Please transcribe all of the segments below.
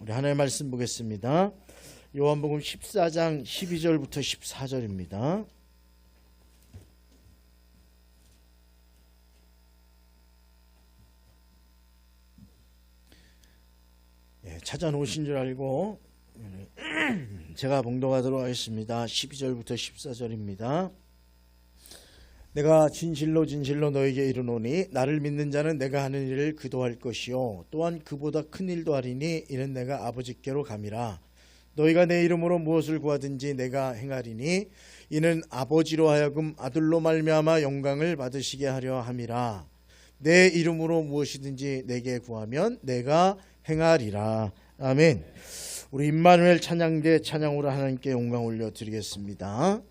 우리 하나님의 말씀 보겠습니다. 요한복음 14장 12절부터 14절입니다. 찾아놓으신 줄 알고 제가 봉독하도록 하겠습니다. 12절부터 14절입니다. 내가 진실로 진실로 너에게 이르노니 나를 믿는 자는 내가 하는 일을 그도 할 것이요 또한 그보다 큰 일도 하리니 이는 내가 아버지께로 감이라. 너희가 내 이름으로 무엇을 구하든지 내가 행하리니 이는 아버지로 하여금 아들로 말미암아 영광을 받으시게 하려 함이라. 내 이름으로 무엇이든지 내게 구하면 내가 행하리라. 아멘. 우리 임마누엘 찬양대 찬양으로 하나님께 영광 올려드리겠습니다.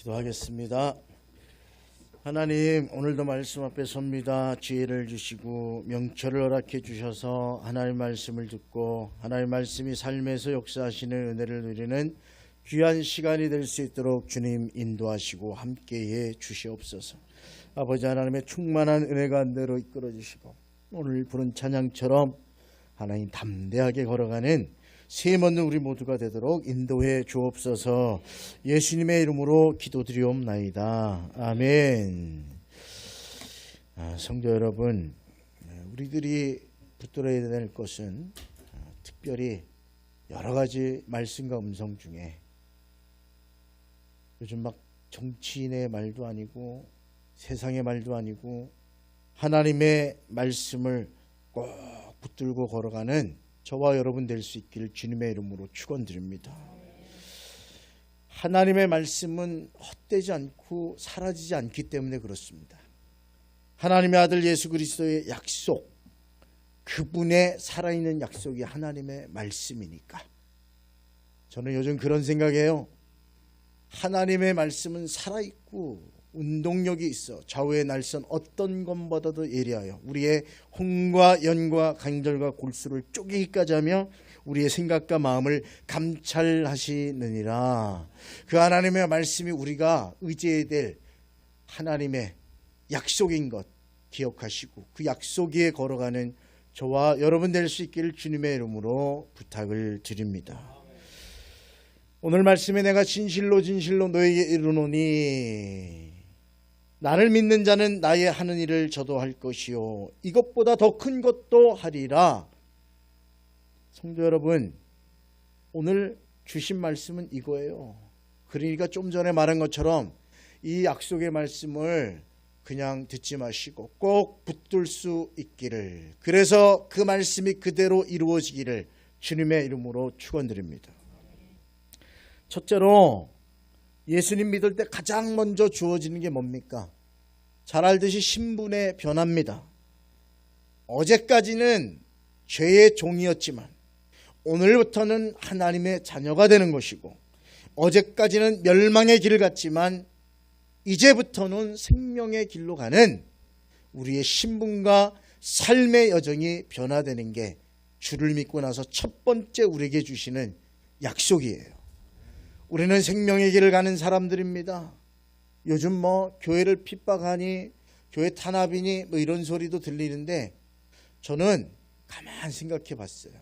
기도하겠습니다. 하나님, 오늘도 말씀 앞에 섭니다. 지혜를 주시고 명철을 허락해 주셔서 하나님 말씀을 듣고 하나님 말씀이 삶에서 역사하시는 은혜를 누리는 귀한 시간이 될 수 있도록 주님 인도하시고 함께해 주시옵소서. 아버지 하나님의 충만한 은혜가 은혜로 이끌어 주시고 오늘 부른 찬양처럼 하나님 담대하게 걸어가는 세임 얻는 우리 모두가 되도록 인도해 주옵소서. 예수님의 이름으로 기도드리옵나이다. 아멘. 성도 여러분, 우리들이 붙들어야 될 것은 특별히 여러 가지 말씀과 음성 중에 요즘 막 정치인의 말도 아니고 세상의 말도 아니고 하나님의 말씀을 꼭 붙들고 걸어가는 저와 여러분 될 수 있기를 주님의 이름으로 축원드립니다. 하나님의 말씀은 헛되지 않고 사라지지 않기 때문에 그렇습니다. 하나님의 아들 예수 그리스도의 약속, 그분의 살아있는 약속이 하나님의 말씀이니까. 저는 요즘 그런 생각이에요. 하나님의 말씀은 살아있고 운동력이 있어 좌우의 날선 어떤 것보다도 예리하여 우리의 홍과 연과 간절과 골수를 쪼개기까지 하며 우리의 생각과 마음을 감찰하시느니라. 그 하나님의 말씀이 우리가 의지해야 될 하나님의 약속인 것 기억하시고 그 약속 위에 걸어가는 저와 여러분 될 수 있기를 주님의 이름으로 부탁을 드립니다. 오늘 말씀에 내가 진실로 진실로 너에게 이르노니 나를 믿는 자는 나의 하는 일을 저도 할 것이요 이것보다 더 큰 것도 하리라. 성도 여러분, 오늘 주신 말씀은 이거예요. 그러니까 좀 전에 말한 것처럼 이 약속의 말씀을 그냥 듣지 마시고 꼭 붙들 수 있기를, 그래서 그 말씀이 그대로 이루어지기를 주님의 이름으로 축원드립니다. 첫째로 예수님 믿을 때 가장 먼저 주어지는 게 뭡니까? 잘 알듯이 신분의 변화입니다. 어제까지는 죄의 종이었지만 오늘부터는 하나님의 자녀가 되는 것이고, 어제까지는 멸망의 길을 갔지만 이제부터는 생명의 길로 가는 우리의 신분과 삶의 여정이 변화되는 게 주를 믿고 나서 첫 번째 우리에게 주시는 약속이에요. 우리는 생명의 길을 가는 사람들입니다. 요즘 교회를 핍박하니 교회 탄압이니 이런 소리도 들리는데 저는 가만 생각해 봤어요.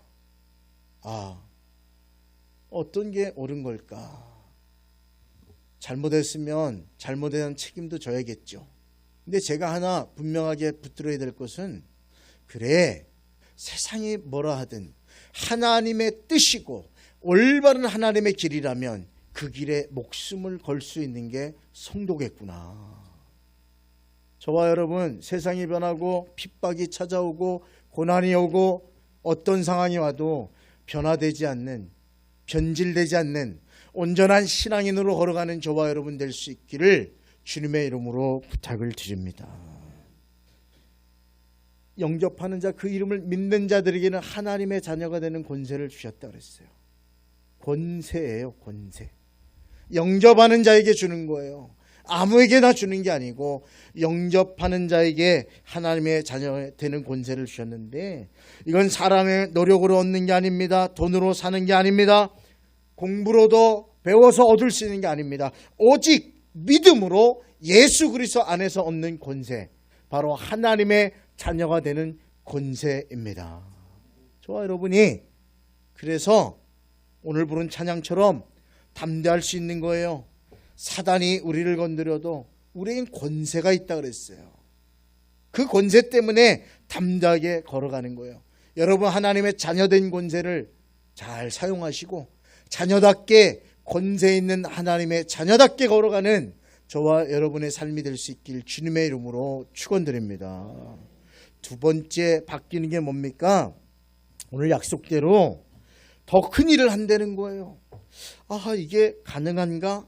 어떤 게 옳은 걸까? 잘못했으면 잘못에 대한 책임도 져야겠죠. 근데 제가 하나 분명하게 붙들어야 될 것은, 그래, 세상이 뭐라 하든 하나님의 뜻이고 올바른 하나님의 길이라면 그 길에 목숨을 걸 수 있는 게 성도겠구나. 저와 여러분, 세상이 변하고 핍박이 찾아오고 고난이 오고 어떤 상황이 와도 변화되지 않는, 변질되지 않는 온전한 신앙인으로 걸어가는 저와 여러분 될 수 있기를 주님의 이름으로 부탁을 드립니다. 영접하는 자, 그 이름을 믿는 자들에게는 하나님의 자녀가 되는 권세를 주셨다 그랬어요. 권세예요, 권세. 영접하는 자에게 주는 거예요. 아무에게나 주는 게 아니고 영접하는 자에게 하나님의 자녀가 되는 권세를 주셨는데, 이건 사람의 노력으로 얻는 게 아닙니다. 돈으로 사는 게 아닙니다. 공부로도 배워서 얻을 수 있는 게 아닙니다. 오직 믿음으로 예수 그리스도 안에서 얻는 권세, 바로 하나님의 자녀가 되는 권세입니다. 저와 여러분이 그래서 오늘 부른 찬양처럼 담대할 수 있는 거예요. 사단이 우리를 건드려도 우리에겐 권세가 있다 그랬어요. 그 권세 때문에 담대하게 걸어가는 거예요. 여러분, 하나님의 자녀된 권세를 잘 사용하시고 자녀답게, 권세 있는 하나님의 자녀답게 걸어가는 저와 여러분의 삶이 될 수 있길 주님의 이름으로 축원드립니다. 두 번째 바뀌는 게 뭡니까? 오늘 약속대로 더 큰 일을 한다는 거예요. 이게 가능한가?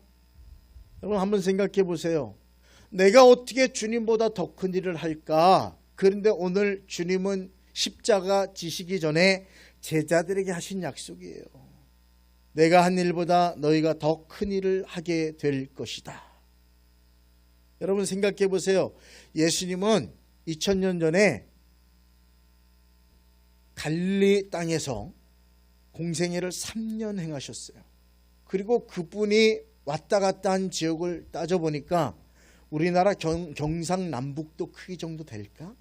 여러분 한번 생각해 보세요. 내가 어떻게 주님보다 더 큰 일을 할까? 그런데 오늘 주님은 십자가 지시기 전에 제자들에게 하신 약속이에요. 내가 한 일보다 너희가 더 큰 일을 하게 될 것이다. 여러분 생각해 보세요. 예수님은 2000년 전에 갈릴리 땅에서 공생애를 3년 행하셨어요. 그리고 그분이 왔다 갔다 한 지역을 따져보니까 우리나라 경상남북도 크기 정도 될까?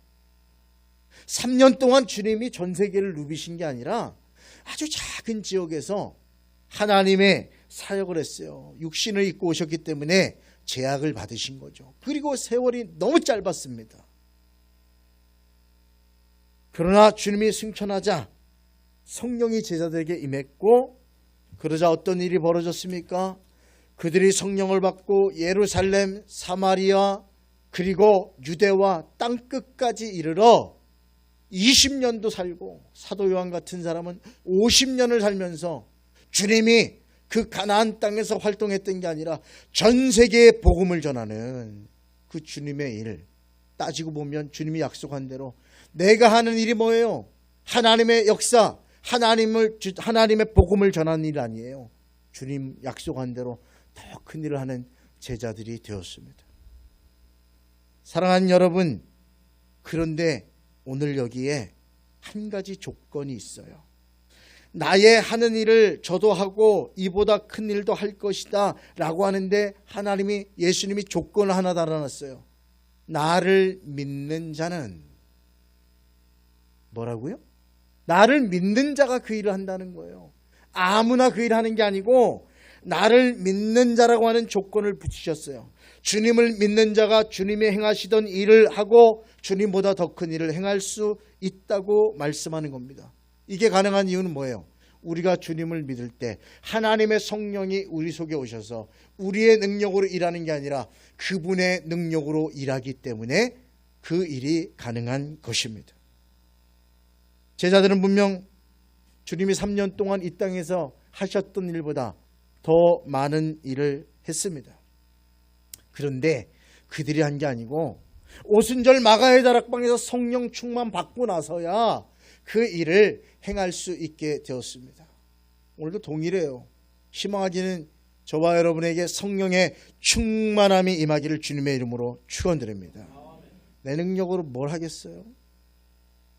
3년 동안 주님이 전 세계를 누비신 게 아니라 아주 작은 지역에서 하나님의 사역을 했어요. 육신을 입고 오셨기 때문에 제약을 받으신 거죠. 그리고 세월이 너무 짧았습니다. 그러나 주님이 승천하자 성령이 제자들에게 임했고, 그러자 어떤 일이 벌어졌습니까? 그들이 성령을 받고 예루살렘, 사마리아, 그리고 유대와 땅끝까지 이르러 20년도 살고, 사도 요한 같은 사람은 50년을 살면서 주님이 그 가나안 땅에서 활동했던 게 아니라 전 세계에 복음을 전하는 그 주님의 일, 따지고 보면 주님이 약속한 대로 내가 하는 일이 뭐예요? 하나님의 역사, 하나님의 복음을 전하는 일 아니에요. 주님 약속한 대로 더 큰 일을 하는 제자들이 되었습니다. 사랑하는 여러분, 그런데 오늘 여기에 한 가지 조건이 있어요. 나의 하는 일을 저도 하고 이보다 큰 일도 할 것이다 라고 하는데 예수님이 조건을 하나 달아놨어요. 나를 믿는 자는, 뭐라고요? 나를 믿는 자가 그 일을 한다는 거예요. 아무나 그 일을 하는 게 아니고 나를 믿는 자라고 하는 조건을 붙이셨어요. 주님을 믿는 자가 주님이 행하시던 일을 하고 주님보다 더 큰 일을 행할 수 있다고 말씀하는 겁니다. 이게 가능한 이유는 뭐예요? 우리가 주님을 믿을 때 하나님의 성령이 우리 속에 오셔서 우리의 능력으로 일하는 게 아니라 그분의 능력으로 일하기 때문에 그 일이 가능한 것입니다. 제자들은 분명 주님이 3년 동안 이 땅에서 하셨던 일보다 더 많은 일을 했습니다. 그런데 그들이 한 게 아니고 오순절 마가의 다락방에서 성령 충만 받고 나서야 그 일을 행할 수 있게 되었습니다. 오늘도 동일해요. 희망하기는 저와 여러분에게 성령의 충만함이 임하기를 주님의 이름으로 축원드립니다. 내 능력으로 뭘 하겠어요?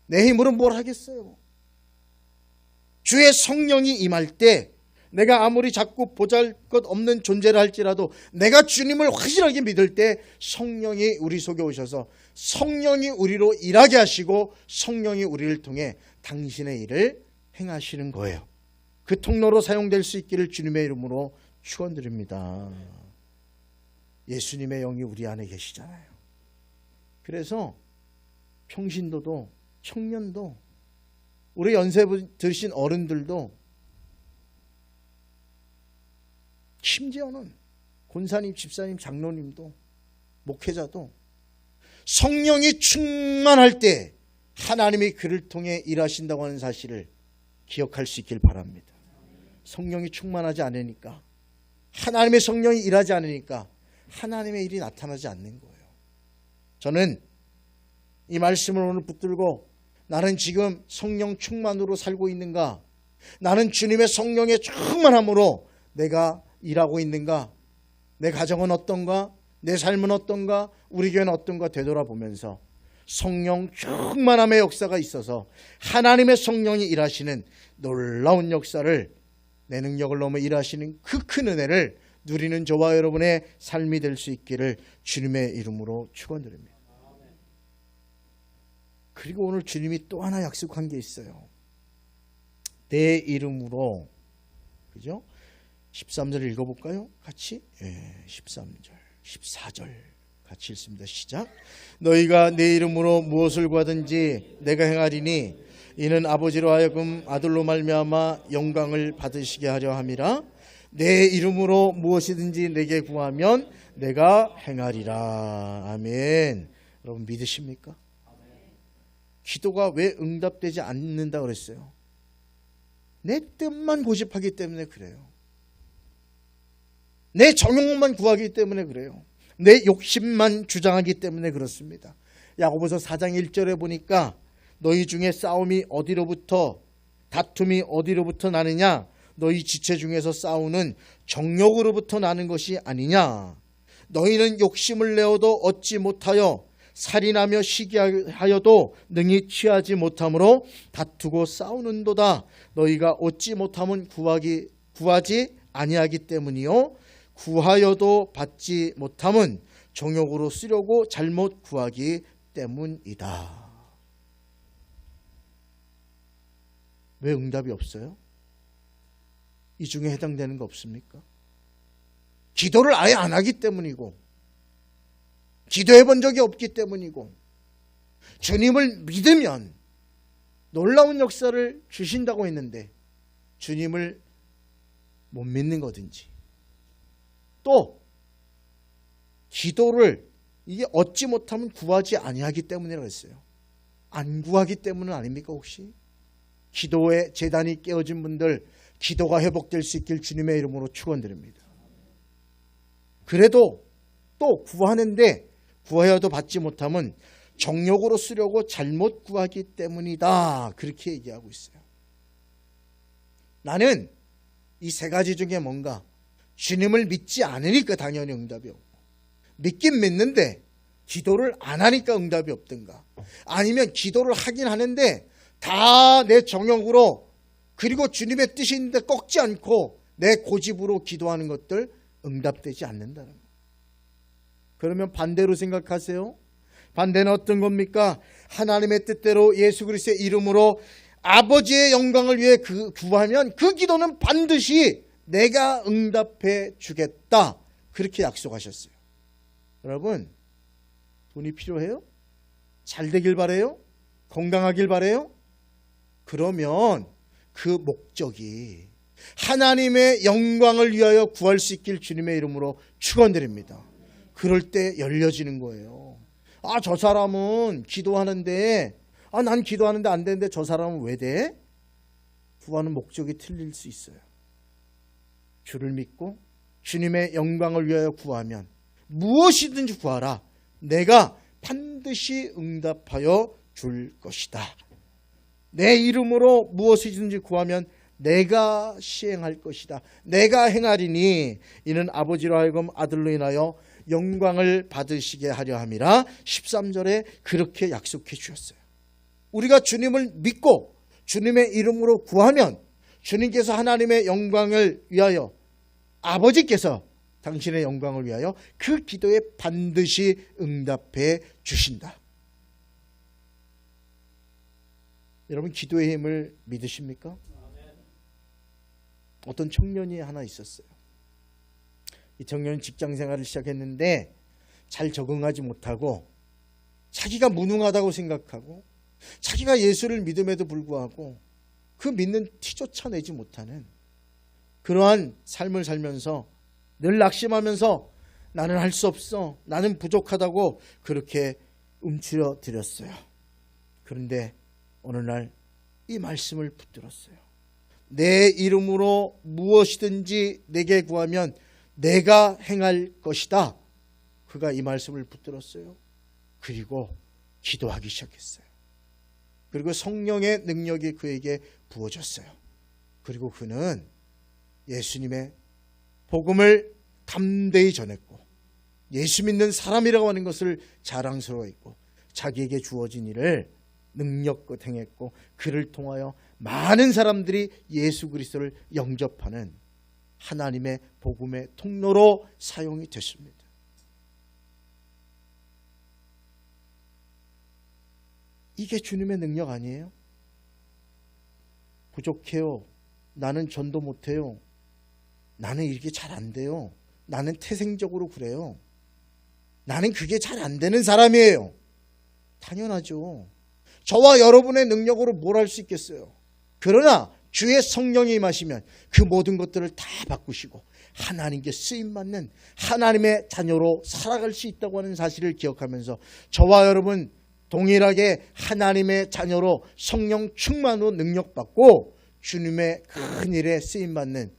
내 힘으로 뭘 하겠어요? 주의 성령이 임할 때 내가 아무리 자꾸 보잘것없는 존재를 할지라도 내가 주님을 확실하게 믿을 때 성령이 우리 속에 오셔서 성령이 우리로 일하게 하시고 성령이 우리를 통해 당신의 일을 행하시는 거예요. 그 통로로 사용될 수 있기를 주님의 이름으로 축원드립니다. 예수님의 영이 우리 안에 계시잖아요. 그래서 평신도도 청년도 우리 연세 드신 어른들도 심지어는 권사님, 집사님, 장로님도 목회자도 성령이 충만할 때 하나님이 그를 통해 일하신다고 하는 사실을 기억할 수 있길 바랍니다. 성령이 충만하지 않으니까, 하나님의 성령이 일하지 않으니까 하나님의 일이 나타나지 않는 거예요. 저는 이 말씀을 오늘 붙들고 나는 지금 성령 충만으로 살고 있는가? 나는 주님의 성령의 충만함으로 내가 일하고 있는가? 내 가정은 어떤가? 내 삶은 어떤가? 우리 교회는 어떤가? 되돌아보면서 성령 충만함의 역사가 있어서 하나님의 성령이 일하시는 놀라운 역사를, 내 능력을 넘어 일하시는 그 큰 은혜를 누리는 저와 여러분의 삶이 될 수 있기를 주님의 이름으로 축원드립니다. 그리고 오늘 주님이 또 하나 약속한 게 있어요. 내 이름으로, 그죠? 13절 읽어볼까요? 같이? 13절, 14절 같이 읽습니다. 시작. 너희가 내 이름으로 무엇을 구하든지 내가 행하리니 이는 아버지로 하여금 아들로 말미암아 영광을 받으시게 하려 함이라. 내 이름으로 무엇이든지 내게 구하면 내가 행하리라. 아멘. 여러분 믿으십니까? 기도가 왜 응답되지 않는다 그랬어요? 내 뜻만 고집하기 때문에 그래요. 내 정욕만 구하기 때문에 그래요. 내 욕심만 주장하기 때문에 그렇습니다. 야고보서 4장 1절에 보니까 너희 중에 싸움이 어디로부터, 다툼이 어디로부터 나느냐? 너희 지체 중에서 싸우는 정욕으로부터 나는 것이 아니냐? 너희는 욕심을 내어도 얻지 못하여 살인하며 시기하여도 능히 취하지 못하므로 다투고 싸우는도다. 너희가 얻지 못하면 구하지 아니하기 때문이요 구하여도 받지 못함은 정욕으로 쓰려고 잘못 구하기 때문이다. 왜 응답이 없어요? 이 중에 해당되는 거 없습니까? 기도를 아예 안 하기 때문이고, 기도해 본 적이 없기 때문이고, 주님을 믿으면 놀라운 역사를 주신다고 했는데 주님을 못 믿는 거든지, 또 기도를 이게 얻지 못하면 구하지 아니하기 때문이라고 했어요. 안 구하기 때문은 아닙니까? 혹시 기도의 제단이 깨어진 분들, 기도가 회복될 수 있길 주님의 이름으로 축원드립니다. 그래도 또 구하는데 구하여도 받지 못하면 정욕으로 쓰려고 잘못 구하기 때문이다. 그렇게 얘기하고 있어요. 나는 이 세 가지 중에 뭔가 주님을 믿지 않으니까 당연히 응답이 없고, 믿긴 믿는데 기도를 안 하니까 응답이 없든가, 아니면 기도를 하긴 하는데 다 내 정욕으로, 그리고 주님의 뜻이 있는데 꺾지 않고 내 고집으로 기도하는 것들 응답되지 않는다는 거예요. 그러면 반대로 생각하세요. 반대는 어떤 겁니까? 하나님의 뜻대로 예수 그리스도의 이름으로 아버지의 영광을 위해 구하면 그 기도는 반드시 내가 응답해 주겠다. 그렇게 약속하셨어요. 여러분, 돈이 필요해요? 잘 되길 바래요? 건강하길 바래요? 그러면 그 목적이 하나님의 영광을 위하여 구할 수 있길 주님의 이름으로 축원드립니다. 그럴 때 열려지는 거예요. 아, 저 사람은 기도하는데, 난 기도하는데 안 되는데 저 사람은 왜 돼? 구하는 목적이 틀릴 수 있어요. 주를 믿고 주님의 영광을 위하여 구하면 무엇이든지 구하라. 내가 반드시 응답하여 줄 것이다. 내 이름으로 무엇이든지 구하면 내가 시행할 것이다. 내가 행하리니 이는 아버지로 하여금 아들로 인하여 영광을 받으시게 하려 함이라. 13절에 그렇게 약속해 주셨어요. 우리가 주님을 믿고 주님의 이름으로 구하면 주님께서 하나님의 영광을 위하여, 아버지께서 당신의 영광을 위하여 그 기도에 반드시 응답해 주신다. 여러분, 기도의 힘을 믿으십니까? 어떤 청년이 하나 있었어요. 이 청년은 직장 생활을 시작했는데 잘 적응하지 못하고 자기가 무능하다고 생각하고 자기가 예수를 믿음에도 불구하고 그 믿는 티조차 내지 못하는 그러한 삶을 살면서 늘 낙심하면서 나는 할 수 없어, 나는 부족하다고 그렇게 움츠려 드렸어요. 그런데 어느 날 이 말씀을 붙들었어요. 내 이름으로 무엇이든지 내게 구하면 내가 행할 것이다. 그가 이 말씀을 붙들었어요. 그리고 기도하기 시작했어요. 그리고 성령의 능력이 그에게 부어졌어요. 그리고 그는 예수님의 복음을 담대히 전했고 예수 믿는 사람이라고 하는 것을 자랑스러워했고 자기에게 주어진 일을 능력껏 행했고 그를 통하여 많은 사람들이 예수 그리스도를 영접하는 하나님의 복음의 통로로 사용이 됐습니다. 이게 주님의 능력 아니에요? 부족해요. 나는 전도 못해요. 나는 이게 잘 안 돼요. 나는 태생적으로 그래요. 나는 그게 잘 안 되는 사람이에요. 당연하죠. 저와 여러분의 능력으로 뭘 할 수 있겠어요? 그러나 주의 성령이 임하시면 그 모든 것들을 다 바꾸시고 하나님께 쓰임받는 하나님의 자녀로 살아갈 수 있다고 하는 사실을 기억하면서 저와 여러분 동일하게 하나님의 자녀로 성령 충만으로 능력받고 주님의 큰 일에 쓰임받는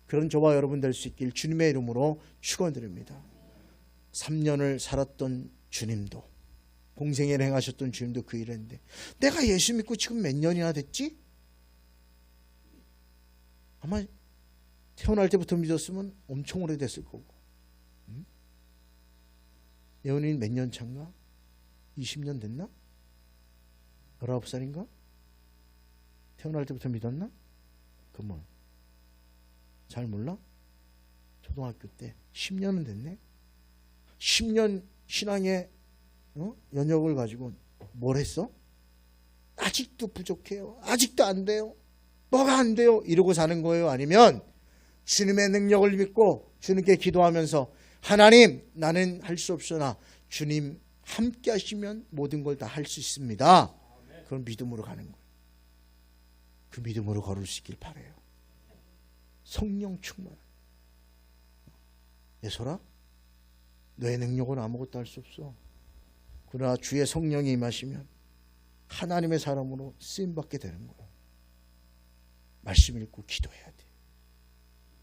그런 저와 여러분 될 수 있길 주님의 이름으로 축원드립니다. 3년을 살았던 주님도, 공생애를 행하셨던 주님도 그 일했는데 내가 예수 믿고 지금 몇 년이나 됐지? 아마 태어날 때부터 믿었으면 엄청 오래됐을 거고 예언이 몇 년 차인가? 20년 됐나? 19살인가? 태어날 때부터 믿었나? 그만. 잘 몰라? 초등학교 때 10년은 됐네. 10년 신앙의 연역을 가지고 뭘 했어? 아직도 부족해요. 아직도 안 돼요. 뭐가 안 돼요? 이러고 사는 거예요? 아니면 주님의 능력을 믿고 주님께 기도하면서 하나님, 나는 할 수 없으나 주님 함께 하시면 모든 걸 다 할 수 있습니다. 그런 믿음으로 가는 거예요. 그 믿음으로 걸을 수 있길 바라요. 성령 충만. 예솔아, 너의 능력은 아무것도 할 수 없어. 그러나 주의 성령이 임하시면 하나님의 사람으로 쓰임받게 되는 거예요. 말씀 읽고 기도해야 돼.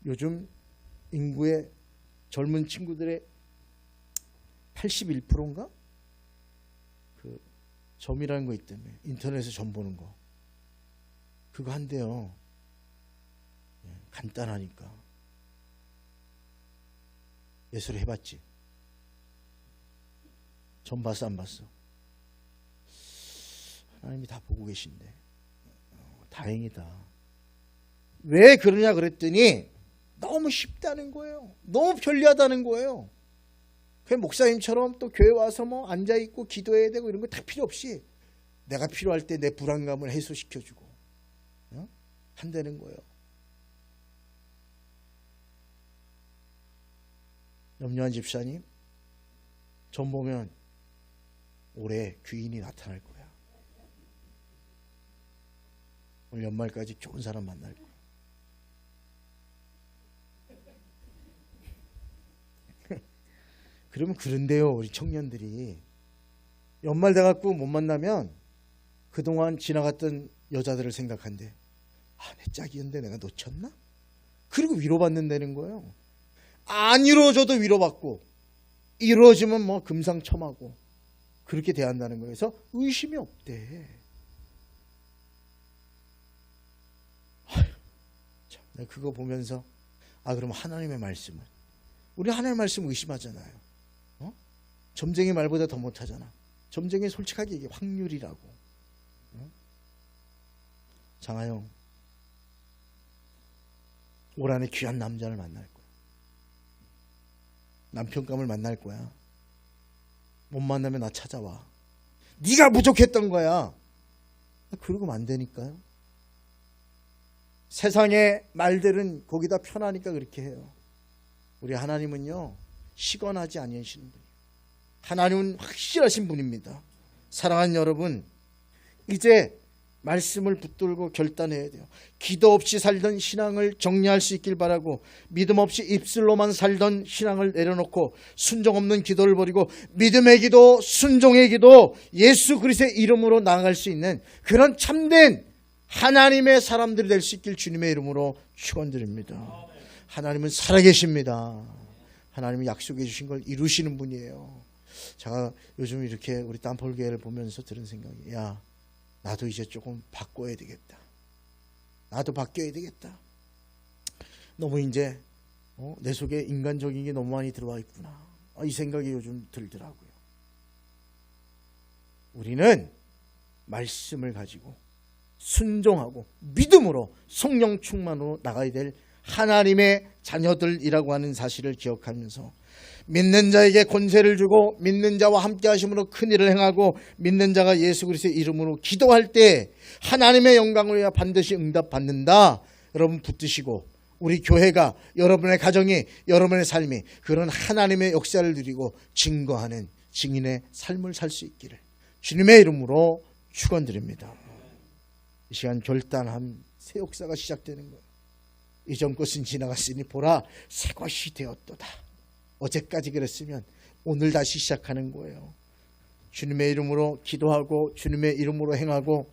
요즘 인구의 젊은 친구들의 81%인가? 그 점이라는 거 있다며. 인터넷에서 점 보는 거. 그거 한대요. 간단하니까. 예술을 해봤지? 점 봤어 안 봤어? 하나님이 다 보고 계신데 다행이다. 왜 그러냐 그랬더니 너무 쉽다는 거예요. 너무 편리하다는 거예요. 그 목사님처럼 또 교회 와서 뭐 앉아있고 기도해야 되고 이런 거 다 필요 없이 내가 필요할 때 내 불안감을 해소시켜주고 한다는 거예요. 염려한 집사님, 점 보면 올해 귀인이 나타날 거야. 오늘 연말까지 좋은 사람 만날 거야. 그러면 그런데요, 우리 청년들이 연말 돼갖고 못 만나면 그동안 지나갔던 여자들을 생각한대. 아, 내 짝이었는데 내가 놓쳤나? 그리고 위로받는다는 거예요. 안 이루어져도 위로받고 이루어지면 뭐 금상첨화고 그렇게 대한다는 거예요. 그래서 의심이 없대. 참, 내가 그거 보면서 그럼 하나님의 말씀은 우리 하나님의 말씀 의심하잖아요. 점쟁이 말보다 더 못하잖아. 점쟁이 솔직하게 이게 확률이라고. 장하영, 올 한해 귀한 남자를 만날 거야. 남편감을 만날 거야. 못 만나면 나 찾아와. 네가 부족했던 거야. 그러고 안 되니까요. 세상의 말들은 거기다 편하니까 그렇게 해요. 우리 하나님은요, 시건하지 아니하시는 분이에요. 하나님은 확실하신 분입니다. 사랑하는 여러분, 이제 말씀을 붙들고 결단해야 돼요. 기도 없이 살던 신앙을 정리할 수 있길 바라고, 믿음 없이 입술로만 살던 신앙을 내려놓고 순종 없는 기도를 버리고 믿음의 기도, 순종의 기도, 예수 그리스도의 이름으로 나아갈 수 있는 그런 참된 하나님의 사람들이 될 수 있길 주님의 이름으로 축원드립니다. 하나님은 살아계십니다. 하나님이 약속해 주신 걸 이루시는 분이에요. 제가 요즘 이렇게 우리 땀폴교회를 보면서 들은 생각이, 야, 나도 이제 조금 바꿔야 되겠다. 나도 바뀌어야 되겠다. 너무 이제 내 속에 인간적인 게 너무 많이 들어와 있구나. 이 생각이 요즘 들더라고요. 우리는 말씀을 가지고 순종하고 믿음으로 성령 충만으로 나가야 될 하나님의 자녀들이라고 하는 사실을 기억하면서 믿는 자에게 권세를 주고 믿는 자와 함께 하심으로 큰 일을 행하고 믿는 자가 예수 그리스도의 이름으로 기도할 때 하나님의 영광을 위하여 반드시 응답받는다. 여러분 붙드시고 우리 교회가, 여러분의 가정이, 여러분의 삶이 그런 하나님의 역사를 누리고 증거하는 증인의 삶을 살 수 있기를 주님의 이름으로 축원드립니다. 이 시간 결단한 새 역사가 시작되는 거예요. 이전 것은 지나갔으니 보라 새 것이 되었도다. 어제까지 그랬으면 오늘 다시 시작하는 거예요. 주님의 이름으로 기도하고 주님의 이름으로 행하고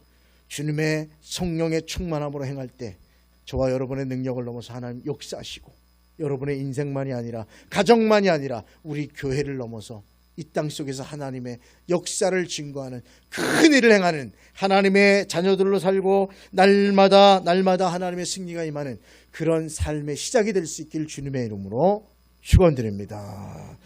주님의 성령의 충만함으로 행할 때 저와 여러분의 능력을 넘어서 하나님 역사하시고 여러분의 인생만이 아니라 가정만이 아니라 우리 교회를 넘어서 이 땅 속에서 하나님의 역사를 증거하는 큰 일을 행하는 하나님의 자녀들로 살고 날마다 하나님의 승리가 임하는 그런 삶의 시작이 될 수 있길 주님의 이름으로 축원드립니다.